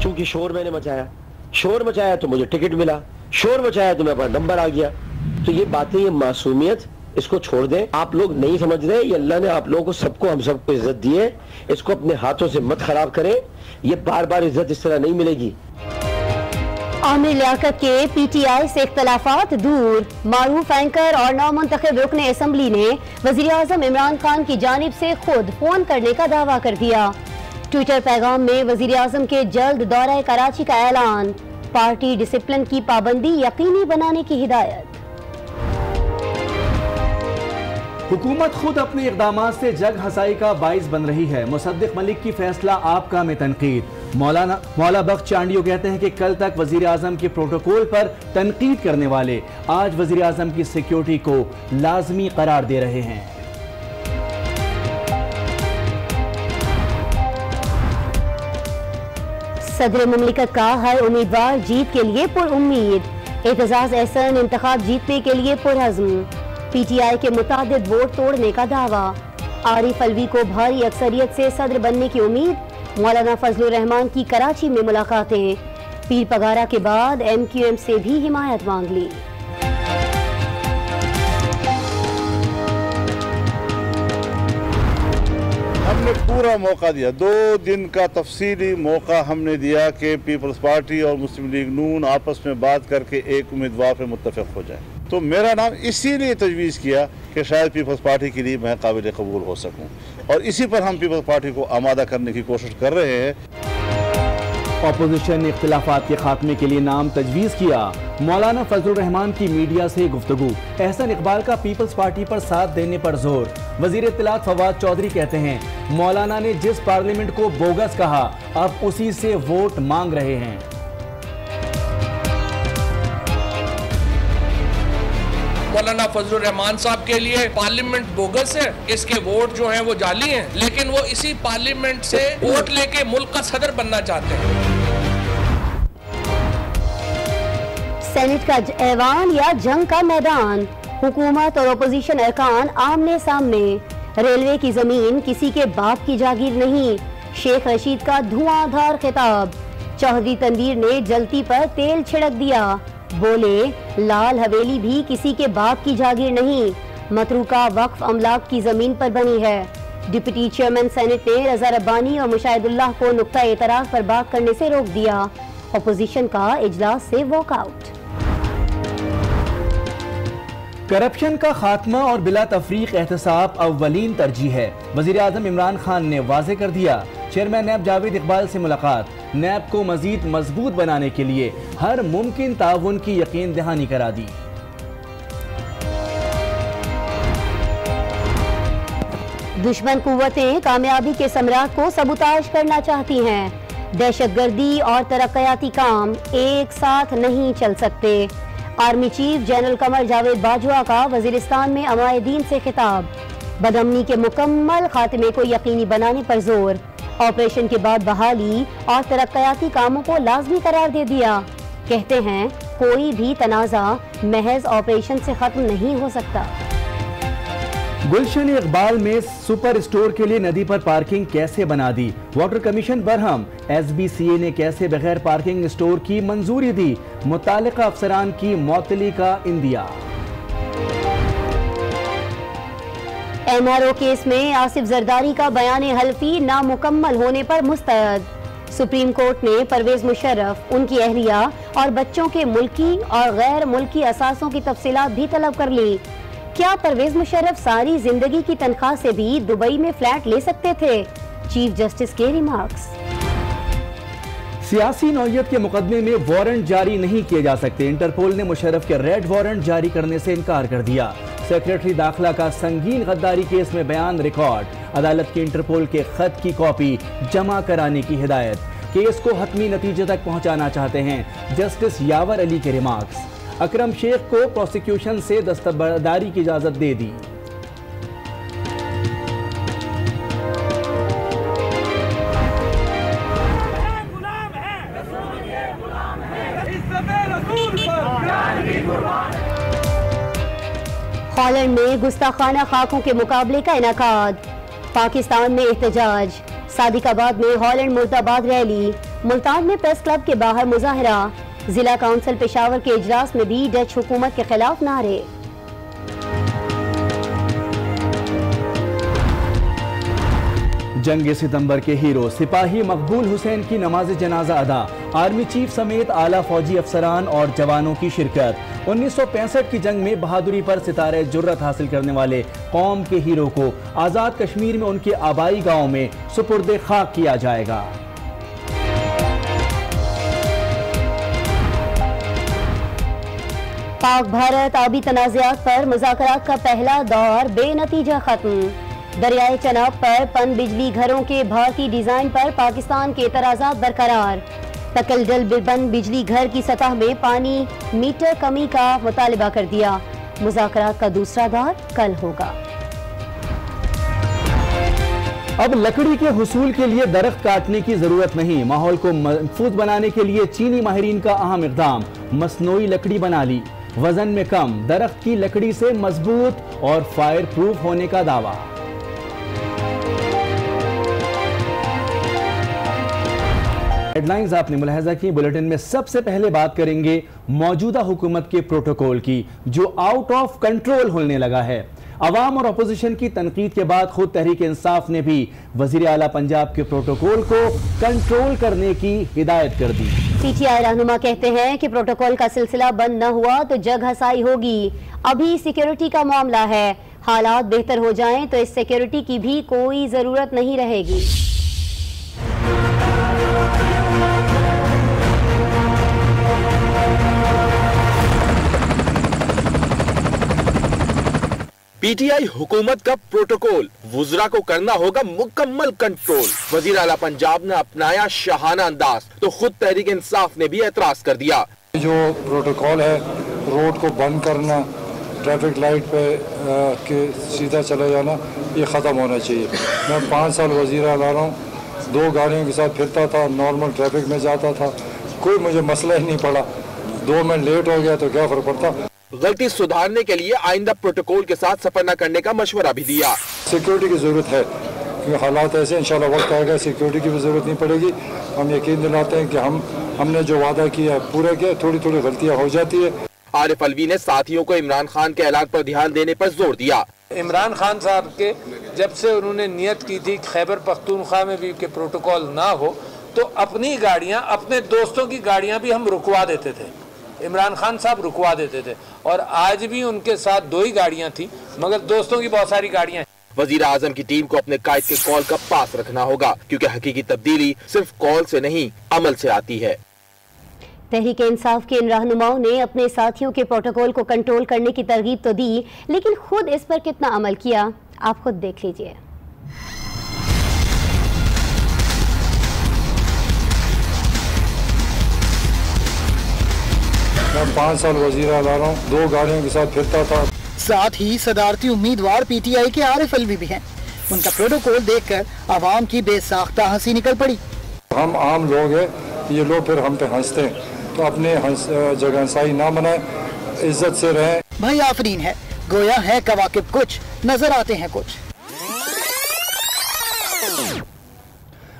चूंकि शोर मैंने मचाया, शोर मचाया तो मुझे टिकट मिला, शोर मचाया तो मेरे पास नंबर आ गया। तो ये बातें, ये मासूमियत, इसको छोड़ दें। आप लोग नहीं समझ रहे, ये अल्लाह ने आप लोगों को सबको, हम सबको इज्जत दी है, इसको अपने हाथों से मत खराब करें। ये बार बार इज्जत इस तरह नहीं मिलेगी। आमिर लियाकत के पीटीआई से इख्तलाफात दूर। मारूफ एंकर और नौमुंतखब रुकन असम्बली ने वज़ीर आज़म इमरान खान की जानिब से खुद फोन करने का दावा कर दिया। ट्विटर पैगाम में वज़ीर आज़म के जल्द दौरा कराची का ऐलान। पार्टी डिसिप्लिन की पाबंदी यकीनी बनाने की हिदायत। हुकूमत खुद अपने इक़दामात से जग हसाई का बाइस बन रही है। मुसद्दिक मलिक की फैसला आपका में तनकीद। मौला बख्श चांडियो कहते हैं कि कल तक वज़ीर आज़म के प्रोटोकॉल पर तनकीद करने वाले आज वज़ीर आज़म की सिक्योरिटी को लाजमी करार दे रहे हैं। सदर मुमलिकत का हर उम्मीदवार जीत के लिए पुरउम्मीद। एतजाज एहसन इंतखाब जीतने के लिए पुरअज़्म। पीटीआई के मुतादिद वोट तोड़ने का दावा। आरिफ अलवी को भारी अक्सरियत से सदर बनने की उम्मीद। मौलाना फजलुर रहमान की कराची में मुलाकातें। पीर पगारा के बाद MQM से भी हिमायत मांग ली। हमने पूरा मौका दिया, 2 दिन का तफसीली मौका हमने दिया कि पीपल्स पार्टी और मुस्लिम लीग नून आपस में बात करके एक उम्मीदवार पर मुत्तफिक हो जाए। तो मेरा नाम इसीलिए तजवीज़ किया कि शायद पीपल्स पार्टी के लिए मैं काबिल कबूल हो सकूं, और इसी पर हम पीपल्स पार्टी को आमादा करने की कोशिश कर रहे हैं। अपोजिशन ने इख्तिलाफात के खात्मे के लिए नाम तजवीज़ किया। मौलाना फजलुर रहमान की मीडिया से गुफ्तगू। एहसन इकबाल का पीपल्स पार्टी पर साथ देने पर जोर। वजीर इत्तलात फवाद चौधरी कहते हैं मौलाना ने जिस पार्लियामेंट को बोगस कहा अब उसी से वोट मांग रहे हैं। मौलाना फजलुर रहमान साहब के लिए पार्लियामेंट बोगस है, इसके वोट जो हैं वो जाली हैं, लेकिन वो इसी पार्लियामेंट से वोट लेके मुल्क का सदर बनना चाहते हैं। सेनेट का ऐवान या जंग का मैदान। हुकूमत और अपोजिशन अरकान आमने सामने। रेलवे की जमीन किसी के बाप की जागीर नहीं। शेख रशीद का धुआंधार खिताब। चौधरी तनवीर ने जलती पर तेल छिड़क दिया। बोले लाल हवेली भी किसी के बाप की जागीर नहीं, मतरूका वक्फ अमलाक की जमीन पर बनी है। डिप्टी चेयरमैन सेनेट ने रजा रब्बानी और मुशाहिदुल्लाह को नुक्ता एतराज पर बात करने से रोक दिया। अपोजिशन का इजलास से वॉकआउट। करप्शन का खात्मा और बिला तफरीक एहतसाब अव्वलीन तरजीह है। वजीर आज़म इमरान खान ने वाज़ेह कर दिया। चेयरमैन नैब जावेद इकबाल से मुलाकात। नैब को मजीद मजबूत बनाने के लिए हर मुमकिन ताउन की यकीन दहानी करा दी। दुश्मन कुव्वतें कामयाबी के सम्राट को सबूताज करना चाहती हैं। दहशतगर्दी और तरक्याती काम एक साथ नहीं चल सकते। Army chief general Qamar Javed Bajwa का वजीरिस्तान में अमायदीन से खिताब। बदअमनी के मुकम्मल खात्मे को यकीनी बनाने पर जोर। ऑपरेशन के बाद बहाली और तरक्याती कामों को लाजमी करार दे दिया। कहते हैं कोई भी तनाज़ा महज ऑपरेशन से खत्म नहीं हो सकता। गुलशन इकबाल में सुपर स्टोर के लिए नदी पर पार्किंग कैसे बना दी? Water commission Barham. SBCA ने कैसे बगैर पार्किंग स्टोर की मंजूरी दी? मुतालिका अफसरान की मौतली का इंदिया। MRO केस में आसिफ जरदारी का बयान हल्फी नामुकम्मल होने पर मुस्तरद। सुप्रीम कोर्ट ने परवेज मुशर्रफ, उनकी अहलिया और बच्चों के मुल्की और गैर मुल्की असासों की तफसीलात भी तलब कर ली। क्या परवेज मुशर्रफ सारी जिंदगी की तनख्वाह से भी दुबई में फ्लैट ले सकते थे? चीफ जस्टिस के रिमार्क्स। सियासी नौयत के मुकदमे में वारंट जारी नहीं किए जा सकते। इंटरपोल ने मुशर्रफ के रेड वारंट जारी करने से इनकार कर दिया। सेक्रेटरी दाखिला का संगीन गद्दारी केस में बयान रिकॉर्ड। अदालत की इंटरपोल के खत की कॉपी जमा कराने की हिदायत। केस को हतमी नतीजे तक पहुंचाना चाहते हैं जस्टिस यावर अली के रिमार्क्स। अकरम शेख को प्रोसिक्यूशन से दस्तबरदारी की इजाजत दे दी। हॉलैंड में गुस्ताखाना खाकों के मुकाबले का इनाकाद। पाकिस्तान में एहतजाज। सादिकाबाद में हॉलैंड मुर्दाबाद रैली, मुल्तान में प्रेस क्लब के बाहर मुजाहरा, जिला काउंसिल पेशावर के इजलास में भी डच हुकूमत के खिलाफ नारे। जंग सितंबर के हीरो सिपाही मकबूल हुसैन की नमाज जनाजा अदा, आर्मी चीफ समेत आला फौजी अफसरान और जवानों की शिरकत। 1965 की जंग में बहादुरी पर सितारे जुर्रत हासिल करने वाले कौम के हीरो को आज़ाद कश्मीर में उनके आबाई गांव में सुपुर्दे खाक किया जाएगा। पाक भारत आबी तनाज़ात पर मुज़ाकरात का पहला दौर बेनतीजा खत्म। दरियाए चनाब पर पन बिजली घरों के भारतीय डिजाइन पर पाकिस्तान के एतराज़ात बरकरार। तकलडल बन बिजली घर की सतह में पानी मीटर कमी का मुतालिबा कर दिया। मुज़ाकरात का दूसरा दौर कल होगा। अब लकड़ी के हुसूल के लिए दरख्त काटने की जरूरत नहीं। माहौल को महफूज बनाने के लिए चीनी माहिरीन का अहम इक़दाम, मसनूई लकड़ी बना ली, वजन में कम, दरख्त की लकड़ी से मजबूत और फायर प्रूफ होने का दावा। हेडलाइंस आपने मुलाहजा की। बुलेटिन में सबसे पहले बात करेंगे मौजूदा हुकूमत के प्रोटोकॉल की, जो आउट ऑफ कंट्रोल होने लगा है। अवाम और अपोजिशन की तनकीद के बाद खुद तहरीक इंसाफ ने भी वजीर आला पंजाब के प्रोटोकॉल को कंट्रोल करने की हिदायत कर दी। पीटीआई रहनुमा कहते हैं कि प्रोटोकॉल का सिलसिला बंद न हुआ तो जग हसाई होगी। अभी सिक्योरिटी का मामला है, हालात बेहतर हो जाएं तो इस सिक्योरिटी की भी कोई जरूरत नहीं रहेगी। पीटीआई हुकूमत का प्रोटोकॉल, वुज़रा को करना होगा मुकम्मल कंट्रोल। वज़ीर आला पंजाब ने अपनाया शाहाना अंदाज तो खुद तहरीक इंसाफ ने भी एतराज कर दिया। जो प्रोटोकॉल है, रोड को बंद करना, ट्रैफिक लाइट पे के सीधा चला जाना, ये ख़त्म होना चाहिए। मैं 5 साल वज़ीर आला रहा हूँ, 2 गाड़ियों के साथ फिरता था, नॉर्मल ट्रैफिक में जाता था, कोई मुझे मसला ही नहीं पड़ा। 2 मिनट लेट हो गया तो क्या फ़र्क पड़ता। गलती सुधारने के लिए आइंदा प्रोटोकॉल के साथ सफर न करने का मशवरा भी दिया। सिक्योरिटी की जरूरत है क्योंकि हालात ऐसे, इंशाल्लाह वक्त आएगा सिक्योरिटी की भी जरूरत नहीं पड़ेगी। हम यकीन दिलाते हैं कि हमने जो वादा किया है पूरा किया। थोड़ी थोड़ी गलतियां हो जाती है। आरिफ अलवी ने साथियों को इमरान खान के ऐलान पर ध्यान देने पर जोर दिया। इमरान खान साहब के जब से उन्होंने नियत की थी खैबर पख्तूनख्वा में भी के प्रोटोकॉल ना हो, तो अपनी गाड़ियां, अपने दोस्तों की गाड़ियां भी हम रुकवा देते थे। इमरान खान साहब रुकवा देते थे और आज भी उनके साथ 2 ही गाड़ियां थी, मगर दोस्तों की बहुत सारी गाड़ियां। वजीर आजम की टीम को अपने कायद के कॉल का पास रखना होगा, क्योंकि हकीकी तब्दीली सिर्फ कॉल से नहीं अमल से आती है। तहरीक इंसाफ के इन रहनुमाओं ने अपने साथियों के प्रोटोकॉल को कंट्रोल करने की तरगीब तो दी, लेकिन खुद इस पर कितना अमल किया आप खुद देख लीजिए। मैं 5 साल वज़ीर आला रहा हूँ, 2 गाड़ियों के साथ फिरता था। साथ ही सदारती उम्मीदवार पीटीआई के आरिफ अलवी भी हैं। उनका प्रोटोकॉल देखकर आवाम की बेसाख्ता हंसी निकल पड़ी। हम आम लोग हैं, ये लोग फिर हम पे हंसते हैं, तो अपने जगह हंसाई ना बनाए, इज्जत से रहें। भाई आफरीन है, गोया है कवाकिब कुछ, नजर आते हैं कुछ।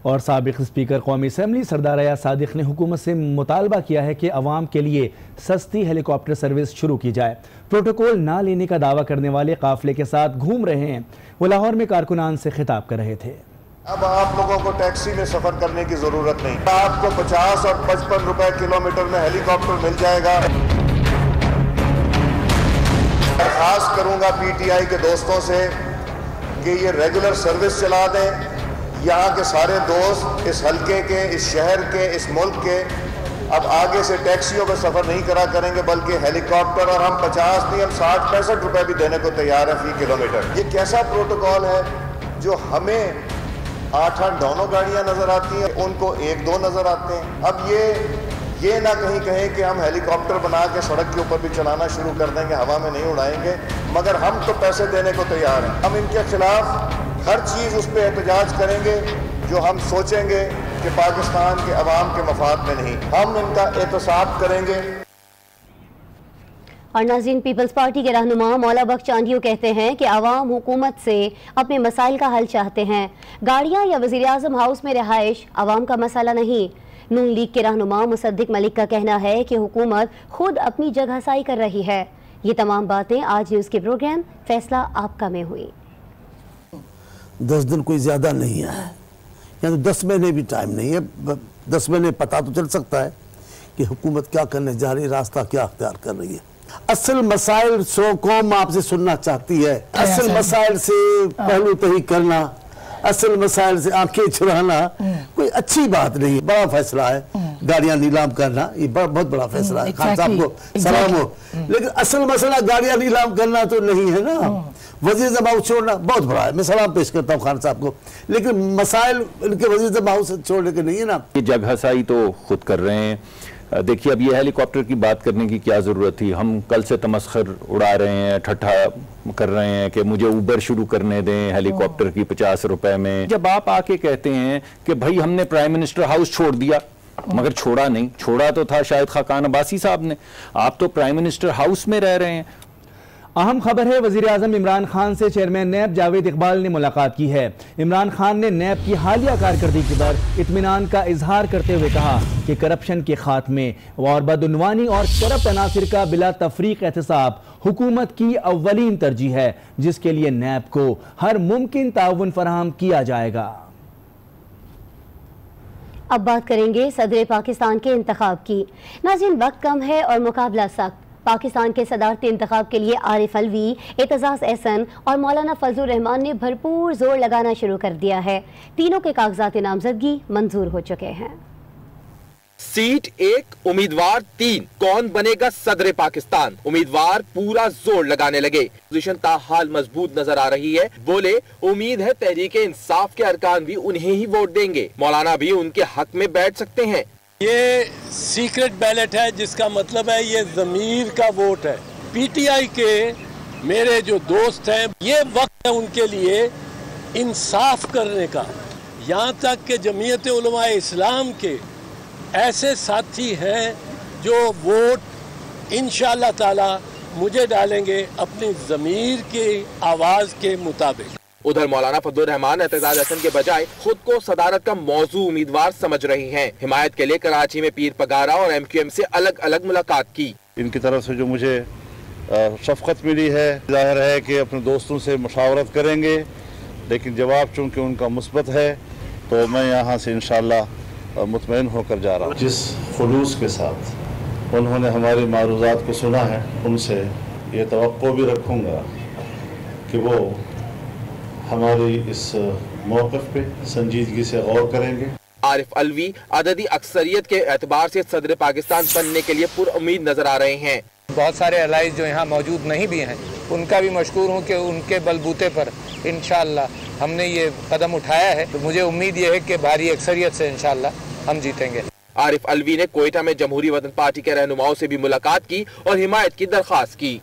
और साबिक स्पीकर कौमी असम्बली सरदार अयाज सादिक ने हुकूमत से मुतालबा किया है कि अवाम के लिए सस्ती हेलीकॉप्टर सर्विस शुरू की जाए। प्रोटोकॉल ना लेने का दावा करने वाले काफिले के साथ घूम रहे हैं। वो लाहौर में कारकुनान से खिताब कर रहे थे। अब आप लोगों को टैक्सी में सफर करने की जरूरत नहीं, आपको 50 और 55 रुपए किलोमीटर में हेलीकॉप्टर मिल जाएगा। दरखास्त करूंगा पीटीआई के दोस्तों से कि ये रेगुलर सर्विस चला दें। यहाँ के सारे दोस्त इस हल्के के, इस शहर के, इस मुल्क के अब आगे से टैक्सियों में सफर नहीं करा करेंगे, बल्कि हेलीकॉप्टर। और हम 50 नहीं, हम 60-65 रुपए भी देने को तैयार है फी किलोमीटर। ये कैसा प्रोटोकॉल है जो हमें 8-8 दोनों गाड़ियां नजर आती हैं, उनको 1-2 नजर आते हैं। अब ये ना कहीं कहें कि हम हेलीकॉप्टर बना के सड़क के ऊपर भी चलाना शुरू कर देंगे, हवा में नहीं उड़ाएंगे, मगर हम तो पैसे देने को तैयार हैं। हम इनके खिलाफ हर चीज़ उस पर एहतजाज करेंगे जो हम सोचेंगे कि पाकिस्तान के अवाम के मफाद में नहीं। हम इनका एहतसाब करेंगे। और नाज़रीन, पीपल्स पार्टी के रहनुमा मौला बख्श चांदियो कहते हैं कि आवाम हुकूमत से अपने मसाइल का हल चाहते हैं। गाड़ियाँ या वज़ीर आज़म हाउस में रिहाइश आवाम का मसला नहीं। नून लीग के रहनुमा मुसद्दिक मलिक का कहना है कि हुकूमत खुद अपनी जगहसाई कर रही है। ये तमाम बातें आज न्यूज़ के प्रोग्राम फैसला आपका में हुई। 10 दिन कोई ज़्यादा नहीं है, या तो 10 महीने भी टाइम नहीं है। 10 महीने पता तो चल सकता है कि हुकूमत क्या करने जा रही है, रास्ता क्या अख्तियार कर रही है। असल मसाइल सो कौम आपसे सुनना चाहती है। असल मसाइल से पहलू तही करना, असल मसाइल से आंखें चुराना कोई अच्छी बात नहीं है। बड़ा फैसला है गाड़ियां नीलाम करना, ये बहुत बड़ा फैसला है। खान साहब को सलाम हो, लेकिन असल मसला गाड़ियां नीलाम करना तो नहीं है ना। वजीर जमात छोड़ना बहुत बड़ा है, मैं सलाम पेश करता हूँ खान साहब को, लेकिन मसाइल इनके वजीर जमात छोड़ने के नहीं है ना। ये जगहसाई तो खुद कर रहे हैं। देखिए, अब ये हेलीकॉप्टर की बात करने की क्या ज़रूरत थी। हम कल से तमस्खर उड़ा रहे हैं, ठट्ठा कर रहे हैं कि मुझे ऊबर शुरू करने दें हेलीकॉप्टर की 50 रुपए में। जब आप आके कहते हैं कि भाई हमने प्राइम मिनिस्टर हाउस छोड़ दिया, मगर छोड़ा नहीं, छोड़ा तो था शायद खाकान अब्बासी साहब ने। आप तो प्राइम मिनिस्टर हाउस में रह रहे हैं। अहम खबर है, वजीर आजम इमरान खान से चेयरमैन नैब जावेद इकबाल ने मुलाकात की है। इमरान खान ने नैब की हालिया कारकर्दगी पर इत्मीनान का इजहार करते हुए कहा कि करप्शन के खात्मे और बदउनवानी और करप्ट अनासिर का बिला तफरीक एहतसाब हुकूमत की अव्वलीन तरजीह है, जिसके लिए नैब को हर मुमकिन ताउन फराहम किया जाएगा। अब बात करेंगे सदर पाकिस्तान के इंतखाब की। नाज़रीन, वक्त कम है और मुकाबला सख्त। पाकिस्तान के सदारती इंतखाब के लिए आरिफ अलवी, एतजाज एहसन और मौलाना फजलुर रहमान ने भरपूर जोर लगाना शुरू कर दिया है। तीनों के कागजात नामजदगी मंजूर हो चुके हैं। सीट 1, उम्मीदवार 3, कौन बनेगा सदर पाकिस्तान? उम्मीदवार पूरा जोर लगाने लगे। पोजीशन ताहाल मजबूत नजर आ रही है। बोले, उम्मीद है तहरीक इंसाफ के अरकान भी उन्हें ही वोट देंगे, मौलाना भी उनके हक में बैठ सकते हैं। ये सीक्रेट बैलेट है, जिसका मतलब है ये ज़मीर का वोट है। पीटीआई के मेरे जो दोस्त हैं, ये वक्त है उनके लिए इंसाफ करने का। यहाँ तक कि जमीयत उलमा इस्लाम के ऐसे साथी हैं जो वोट इंशाअल्लाह ताला मुझे डालेंगे अपनी ज़मीर की आवाज़ के मुताबिक। उधर मौलाना फजलुर रहमान एतजाज हसन के बजाय खुद को सदारत का मौजू उम्मीदवार समझ रही हैं। हिमायत के लिए कराची में पीर पगारा और MQM से अलग अलग मुलाकात की। इनकी तरफ से जो मुझे शफकत मिली है, जाहिर है कि अपने दोस्तों से मशावरत करेंगे, लेकिन जवाब चूँकि उनका मुस्बत है तो मैं यहाँ से इंशाअल्लाह मुतमईन होकर जा रहा हूँ। जिस खुलूस के साथ उन्होंने हमारी मारूज़ात को सुना है, उनसे ये तवक्को भी रखूँगा कि वो हमारी इस मौक़िफ़ पे संजीदगी से गौर करेंगे। आरिफ अलवी अददी अक्सरियत के एतबार से सदर पाकिस्तान बनने के लिए पुरउम्मीद नजर आ रहे हैं। बहुत सारे अलाइज जो यहाँ मौजूद नहीं भी हैं, उनका भी मशकूर हूँ कि उनके बलबूते पर इंशाअल्लाह हमने ये कदम उठाया है। तो मुझे उम्मीद ये है कि भारी अक्सरियत से इंशाअल्लाह हम जीतेंगे। आरिफ अलवी ने कोयटा में जमहूरी वतन पार्टी के रहनुमाओं से भी मुलाकात की और हिमायत की दरख्वास्त की।